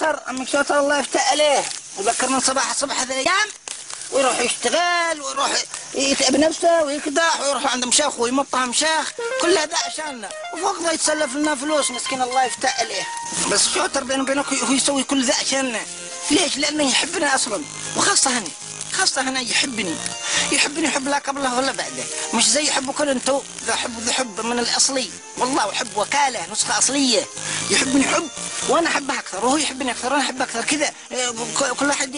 عمك شوتر الله يفتح عليه، يبكر من صباح الصبح هذا الايام ويروح يشتغل ويروح يتعب نفسه ويكدح ويروح عند مشاخ ويمطها مشاخ، كل هذا عشاننا، وفوق ذا يتسلف لنا فلوس مسكين الله يفتح عليه. بس شوتر بينه وبينك هو يسوي كل ذا عشاننا. ليش؟ لانه يحبنا اصلا، وخاصه هنا، خاصة هنا يحبني يحب لا قبله ولا بعده، مش زي يحبكم انتوا. ذا حب من الاصلي، والله وحب وكالة نسخة اصلية. يحبني حب وانا احبه اكثر، وهو يحبني اكثر وانا احبه اكثر، كذا كل واحد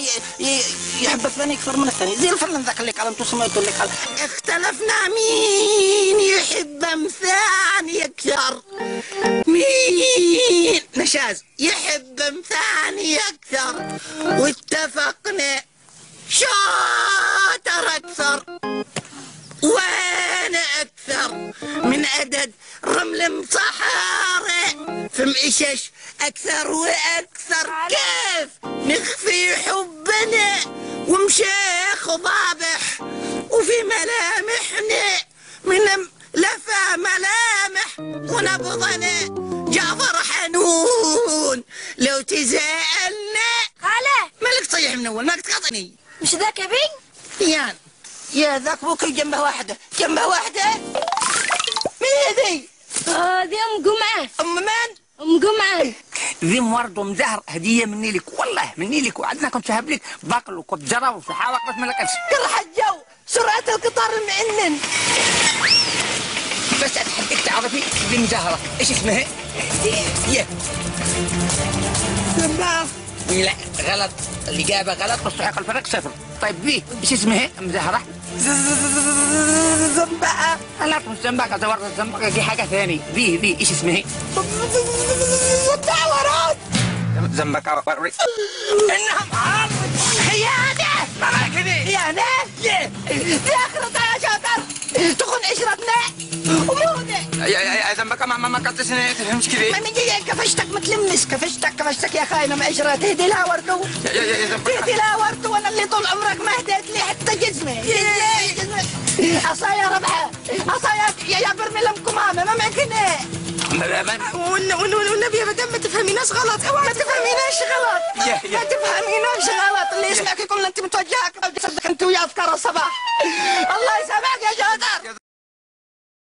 يحب الثاني اكثر من الثاني، زي الفنان ذاك اللي قال انتوا سمعتوا اللي قال اختلفنا مين يحب مثاني اكثر، مين نشاز يحب مثاني اكثر، واتفقنا شاطر أكثر وأنا أكثر من عدد رمل صحارى في مقشش أكثر وأكثر. كيف نخفي حبنا ومشيخ ضابح وفي ملامحنا من لفا ملامح ونبضنا جعفر حنون. لو تزعلنا خالة مالك تصيح من أول ما تقاطعني. مش ذاك ابي؟ يا ذاك بوكي جنبه واحدة مين ذي؟ ذي ام جمعة. ام من؟ ام جمعة. ذي ورد ومزهر هدية مني لك، والله مني لك، وعدنا كنت شهب لك باقل وكبجرة وصحاوة بس ملك أنس. قرح الجو سرعة القطار المعنن. بس أتحدك تعرفي ذي مزهرة إيش اسمها؟ زنباق. لا غلط، الإجابة غلط، مستحق الفرق 0. طيب ذي إيش اسمها مزهرة؟ زنبقة. لا مش زنبقة، زورت الزنبقة دي حاجة ثانية. ذي إيش اسمها؟ زنبقة. زنبقة إنها معارض خيانة. خيانة؟ ليه؟ في آخرتها يا شاطر تخون عشرتنا ومودة. يا زنبقة ما قلت سنة تفهمش كذا. ما من جاي كفشتك متلمس، كفشتك يا خاينة معشرة. تهدي لها وردو، تهدي لها وردو، وانا اللي طول عمرك ما هديت لي حتى جزمة. عصايا ربحة، عصايا يا برميل ام كمامة ما معك هنا. والنبي يا مدام ما تفهميناش غلط، ما تفهميناش غلط، ما تفهميناش غلط. اللي يسمعك يقول انت متوجهك انت ويا افكار الصباح. الله يسامحك.